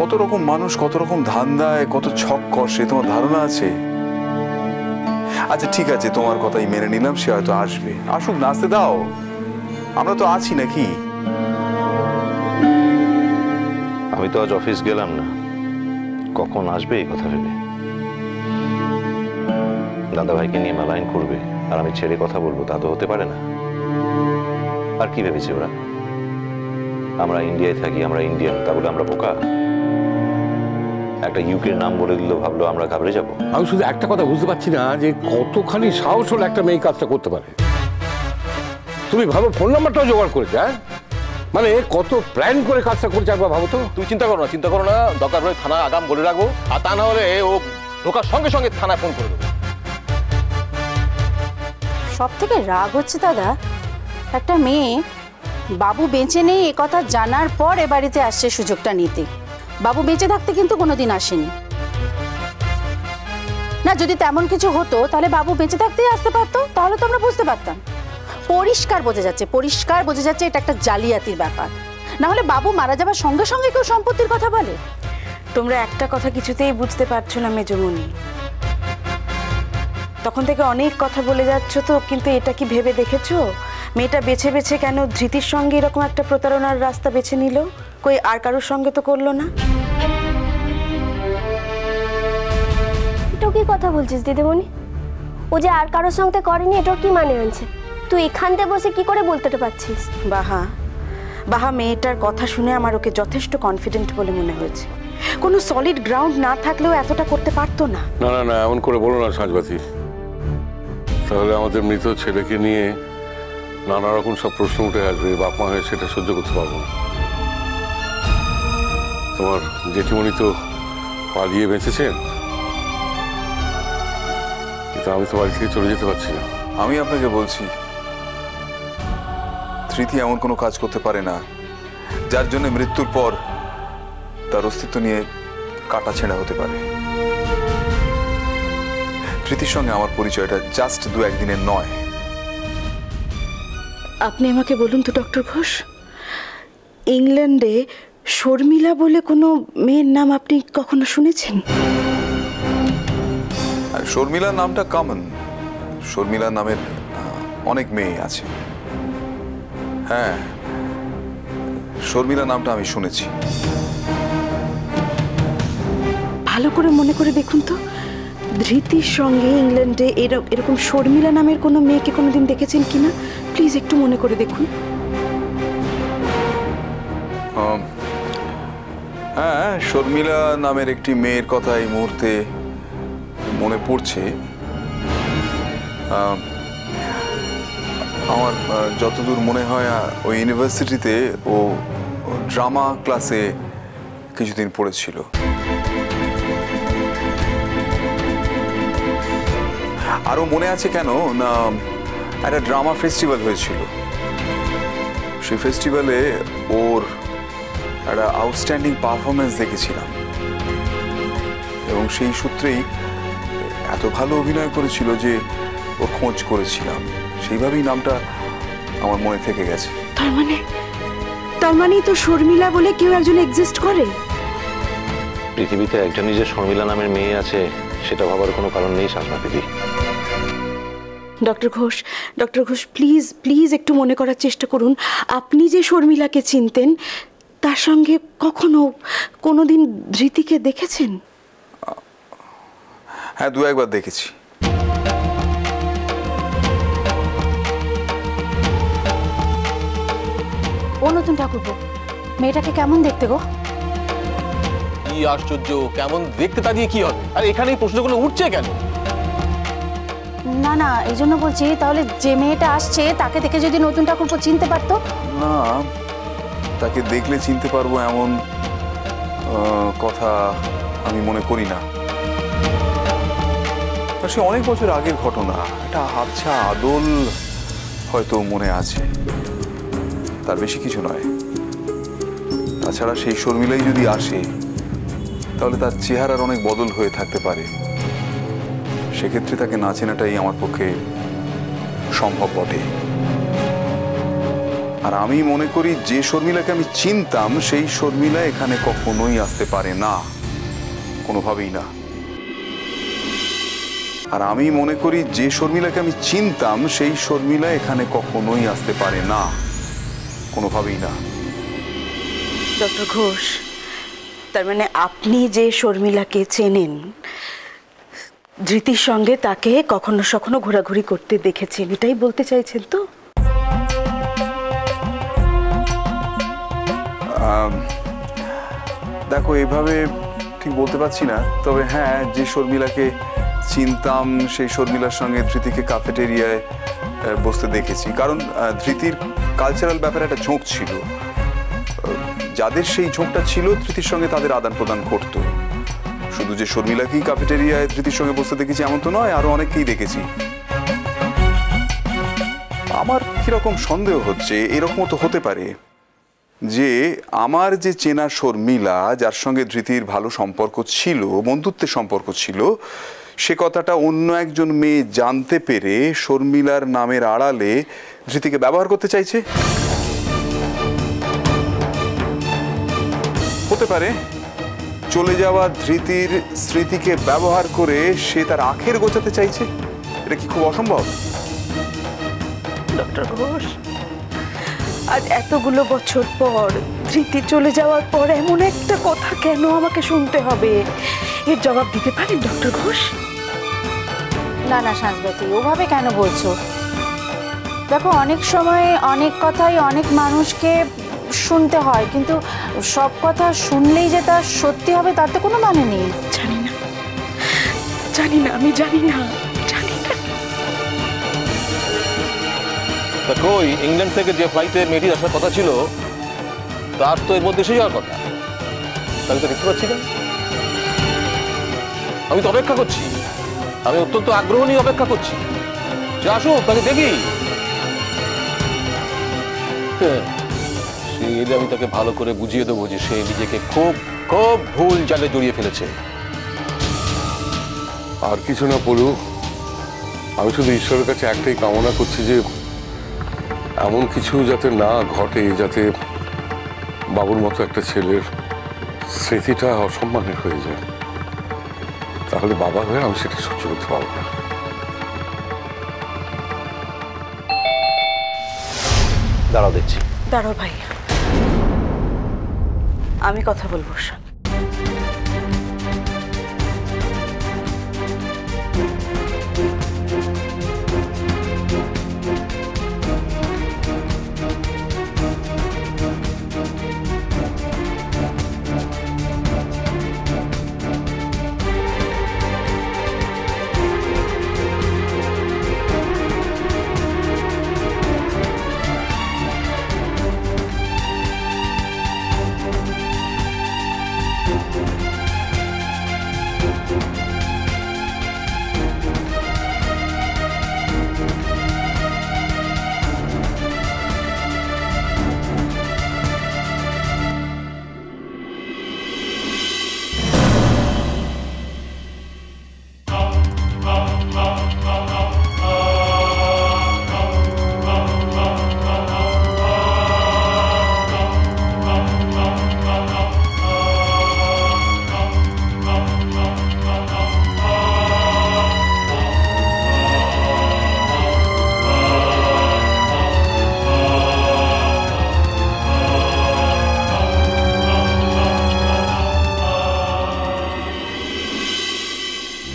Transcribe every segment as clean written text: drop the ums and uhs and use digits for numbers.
কত রকম মানুষ, কত রকম ধান্দায়, কত ছক কষে, তোমার ধারণা আছে? আচ্ছা ঠিক আছে, তোমার কথাই মেনে নিলাম, সে হয়তো আসবে। আসুক, নাচতে দাও, আমরা তো আছি নাকি? আমি তো আজ অফিস গেলাম না, কখন আসবে এই কথা ভেবে। দাদা ভাইকে নিয়ে মেলাইন করবে আর আমি ছেড়ে কথা বলবো, তা তো হতে পারে না। আর কি ভেবেছে ওরা? আমরা ইন্ডিয়ায় থাকি, আমরা ইন্ডিয়ান, তা বলে আমরা বোকা? একটা ইউকের নাম বলে দিল, ভাবলো আমরা ঘাবড়ে যাবো? আমি শুধু একটা কথা বুঝতে পারছি না, যে কতখানি সাহস হলে একটা মেয়ে কাজটা করতে পারে। তুমি ভাবো, ফোন নাম্বারটাও জোগাড় করেছে, হ্যাঁ? মানে কত প্ল্যান করে কাজটা করছে একবার ভাবো তো। তুই চিন্তা করো না, দরকার হলে থানা আগাম বলে রাখবো, আর তা না হলে ও ঢোকার সঙ্গে সঙ্গে থানায় ফোন করে দেবো। সব থেকে রাগ হচ্ছে দাদা, একটা মেয়ে বাবু বেঁচে নেই এ কথা জানার পর এ বাড়িতে আসছে সুযোগটা নিতে। বাবু বেঁচে থাকতে কিন্তু কোনোদিন আসেনি না। যদি তেমন কিছু হতো তাহলে বাবু বেঁচে থাকতেই আসতে পারতো, তাহলে তো আমরা বুঝতে পারতাম। পরিষ্কার বোঝা যাচ্ছে এটা একটা জালিয়াতির ব্যাপার। না হলে বাবু মারা যাবার সঙ্গে সঙ্গে কেউ সম্পত্তির কথা বলে? তোমরা একটা কথা কিছুতেই বুঝতে পারছো না মেজমণি। তখন থেকে অনেক কথা বলে যাচ্ছ তো, কিন্তু এটা কি ভেবে দেখেছো মেয়েটা বেছে বেছে কেন ধৃতির সঙ্গে এরকম একটা প্রতারণার রাস্তা বেছে নিল? কই আর কারোর সঙ্গে তো করলো না। এটাও কি কথা বলছিস দিদিমণি? ও যে আর কারোর সঙ্গে করেনি, এটার কি মানে আনছে? তুই এখানতে বসে কি করে বলতে পারছিস? বাহা মেয়েটার কথা শুনে আমার ওকে যথেষ্ট কনফিডেন্ট বলে মনে হয়েছে। কোনো সলিড গ্রাউন্ড না থাকলেও এতটা করতে পারতো না। না না না, এমন করে বলো না সাজবাতি। তাহলে আমাদের মৃত ছেলেকে নিয়ে নানা রকম সব প্রশ্ন উঠে আসবে, বাপ মা হয়ে সেটা সহ্য করতে পারবো না। তোমার জেঠিমণি তো পালিয়ে বেঁচেছেন, কিন্তু আমি তো বাড়ি থেকে চলে যেতে পারছি না। আমি আপনাকে বলছি, ধৃতি এমন কোনো কাজ করতে পারে না যার জন্য মৃত্যুর পর তার অস্তিত্ব নিয়ে কাটা ছেঁড়া হতে পারে। ধৃতির সঙ্গে আমার পরিচয়টা জাস্ট 2-1 দিনের নয়। আপনি আমাকে বলুন তো ডক্টর ঘোষ, ইংল্যান্ডে শর্মিলা বলে কোনো মেয়ের নাম আপনি কখনো শুনেছেন? শর্মিলা নামটা কমন। শর্মিলা নামের অনেক মেয়ে আছে। হ্যাঁ, শর্মিলা নামটা আমি শুনেছি। ভালো করে মনে করে দেখুন তো, ধৃতির সঙ্গে ইংল্যান্ডে এরকম শর্মিলা নামের কোনো মেয়েকে কোনোদিন দেখেছেন কিনা? প্লিজ একটু মনে করে দেখুন। হ্যাঁ, শর্মিলা নামের একটি মেয়ের কথা এই মুহূর্তে মনে পড়ছে। আমার যতদূর মনে হয় ওই ইউনিভার্সিটিতে ও ড্রামা ক্লাসে কিছুদিন পড়েছিল। আরো মনে আছে কেন না, একটা ড্রামা ফেস্টিভ্যাল হয়েছিল। সেই ফেস্টিভ্যালে ওর একটা আউটস্ট্যান্ডিং পারফরমেন্স দেখেছিলাম, এবং সেই সূত্রেই এত ভালো অভিনয় করেছিল যে ওর খোঁজ করেছিলাম। সেইভাবেই নামটা আমার মনে থেকে গেছে। তার মানে তো শর্মিলা বলে কেউ একজন এক্সিস্ট করে পৃথিবীতে। একজনই যে শর্মিলা নামের মেয়ে আছে সেটা ভাবার কোনো কারণ নেই সাজনা দিদি। ডক্টর ঘোষ প্লিজ প্লিজ একটু মনে করার চেষ্টা করুন। আপনি যে শর্মিলাকে চিনতেন, তার সঙ্গে কখনো কোনোদিন ধৃতিকে দেখেছেন? হ্যাঁ, 2-1 বার দেখেছি। ও নতুন ঠাকুরপো, মেয়েটাকে কেমন দেখতে গো? কি আশ্চর্য, কেমন দেখতে তা দিয়ে কি হবে? আর এখানে এই প্রশ্নগুলো উঠছে কেন? না না, এই জন্য বলছি, তাহলে যে মেয়েটা আসছে তাকে দেখে যদি নতুন ঠাকুরপো চিনতে পারতো। না, তাকে দেখলে চিনতে পারবো এমন কথা আমি মনে করি না। সে অনেক বছর আগের ঘটনা, এটা আবছা আদল হয়তো মনে আছে, তার বেশি কিছু নয়। তাছাড়া সেই শর্মিলাই যদি আসে তাহলে তার চেহারার অনেক বদল হয়ে থাকতে পারে। সেক্ষেত্রে তাকে না চেনাটাই আমার পক্ষে সম্ভব বটে। আর আমি মনে করি যে শর্মিলাকে আমি চিনতাম সেই শর্মিলা এখানে কখনোই আসতে পারে না, কোনোভাবেই না। আর আমি মনে করি যে শর্মিলাকে আমি চিনতাম সেই শর্মিলা এখানে কখনোই আসতে পারে না, কোনোভাবেই না। ডক্টর ঘোষ, তার মানে আপনি যে শর্মিলাকে চেনেন, ধৃতির সঙ্গে তাকে কখনো সখনো ঘোরাঘুরি করতে দেখেছেন, এটাই বলতে চাইছেন তো? দেখো, এভাবে ঠিক বলতে পারছি না, তবে হ্যাঁ, যে শর্মিলাকে চিনতাম সেই শর্মিলার সঙ্গে ধৃতিকে ক্যাফেটেরিয়ায় বসতে দেখেছি। কারণ ধৃতির কালচারাল ব্যাপারে একটা ঝোঁক ছিল, যাদের সেই ঝোঁকটা ছিল ধৃতির সঙ্গে তাদের আদান প্রদান করতো। শুধু যে শর্মিলাকেই ক্যাফেটেরিয়ায় ধৃতির সঙ্গে বসতে দেখেছি এমন তো নয়, আরো অনেককেই দেখেছি। আমার কিরকম সন্দেহ হচ্ছে, এরকমও তো হতে পারে যে আমার যে চেনা শর্মিলা, যার সঙ্গে ধৃতির ভালো সম্পর্ক ছিল, বন্ধুত্বের সম্পর্ক ছিল, সে কথাটা অন্য একজন মেয়ে জানতে পেরে শর্মিলার নামের আড়ালে ধৃতিকে ব্যবহার করতে চাইছে। হতে পারে চলে যাওয়া ধৃতির স্মৃতিকে ব্যবহার করে সে তার আখের গোছাতে চাইছে। এটা কি খুব অসম্ভব? ডক্টর ঘোষ, আজ এতগুলো বছর পর, ধৃতি চলে যাওয়ার পর এমন একটা কথা কেন আমাকে শুনতে হবে? এর জবাব দিতে পারেন ডক্টর ঘোষ? না না সাঁঝবাতি, ওভাবে কেন বলছো? দেখো, অনেক সময় অনেক কথাই অনেক মানুষকে শুনতে হয়, কিন্তু সব কথা শুনলেই যে তা সত্যি হবে তাতে কোনো মানে নেই। জানি না, জানি না, আমি জানি না, জানি না। তা কই, ইংল্যান্ড থেকে যে ফ্লাইটে মেয়েটির আসার কথা ছিল তার তো এর মধ্যে এসে যাওয়ার কথা, তাকে তো দেখতে পাচ্ছি না। আমি তো অপেক্ষা করছি, আমি অত্যন্ত আগ্রহ নিয়ে অপেক্ষা করছি যে আসুক, তাকে দেখি। সে এলে আমি তাকে ভালো করে বুঝিয়ে দেবো যে সে নিজেকে খুব খুব ভুল জালে জড়িয়ে ফেলেছে। আর কিছু না পড়ু, আমি শুধু ঈশ্বরের কাছে একটাই কামনা করছি যে এমন কিছু যাতে না ঘটে, যাতে বাবুর মতো একটা ছেলের স্মৃতিটা অসম্মানের হয়ে যায়। তাহলে বাবা হয়ে আমি সেটা সহ্য করতে পারবো না। দাঁড়াও, দেখছি। দাঁড়াও ভাই, আমি কথা বলবো।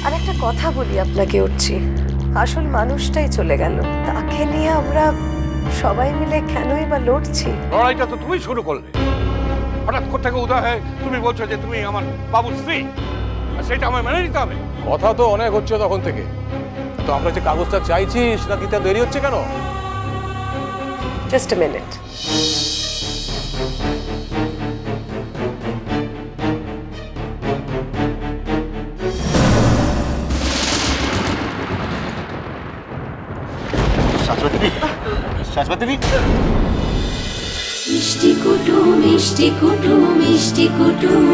আর একটা কথা বলি আপনাকে, উঠছি, আসল মানুষটাই চলে গেল, তাকে নিয়ে আমরা সবাই মিলে কেনই বা লড়ছি? লড়াইটা তো তুমি শুরু করলে। হঠাৎ কোথা উদয় হয় তুমি বলছো যে তুমি আমার বাবুর স্ত্রী, আর সেটা আমার মেনে নিতে হবে। কথা তো অনেক হচ্ছে তখন থেকে, তো আমরা যে কাগজটা চাইছি সেটা দিতে দেরি হচ্ছে কেন? Just a minute. মিষ্টি কুটুম মিষ্টি কুটুম মিষ্টি কুটুম।